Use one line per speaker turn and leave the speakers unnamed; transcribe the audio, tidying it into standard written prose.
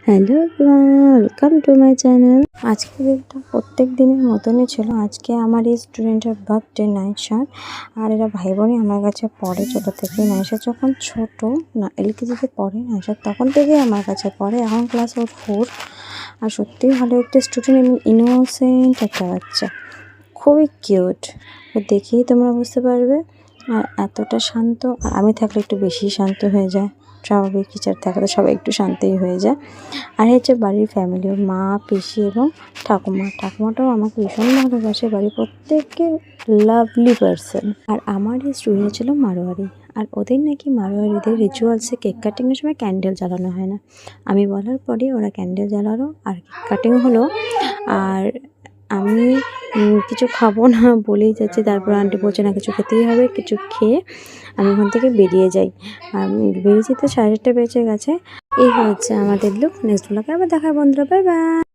Hello everyone, welcome to my channel. আজকে দিনটা প্রত্যেক দিনের মতনই ছিল। আজকে আমার এই স্টুডেন্টের বার্থডে নাইশার, আর এরা ভাই বোনই আমার কাছে পড়ে ছোটো থেকে। নাইশা যখন ছোট না এলকেজিতে পড়ে নাইশার, তখন থেকেই আমার কাছে পড়ে। এখন ক্লাস ওর 4। আর সত্যিই ভালো একটা স্টুডেন্ট এবং ইনোসেন্ট একটা বাচ্চা, খুবই কিউট। ও দেখেই তোমরা বুঝতে পারবে। আর এতটা শান্ত, আর আমি থাকলে একটু বেশি শান্ত হয়ে যায়। স্বাভাবিক টিচার থাকলে সবাই একটু শান্তই হয়ে যায়। আর হচ্ছে বাড়ির ফ্যামিলি, ওর মা, পিসি এবং ঠাকুমাটাও আমাকে ভীষণ ভালোবাসে। বাড়ির প্রত্যেককে লাভলি পারসন। আর আমার এই স্টুডেন্ট ছিল মারোয়ারি। আর ওদের নাকি মারোয়ারিদের রিচুয়ালসে কেক কাটিংয়ের সময় ক্যান্ডেল জ্বালানো হয় না। আমি বলার পরে ওরা ক্যান্ডেল জ্বালালো আর কেক কাটিং হলো। আর আমি কিছু খাবো না বলেই যাচ্ছি। তারপর আন্টি বলছে না, কিছু খেতেই হবে। কিছু খেয়ে আমি ওখান থেকে বেরিয়ে যাই। বেরিয়েছি তো 8:30 বেজে গেছে। এই হচ্ছে আমাদের লুক। নেক্সট ব্লগে আবার দেখা, বন্ধুরা। Bye bye.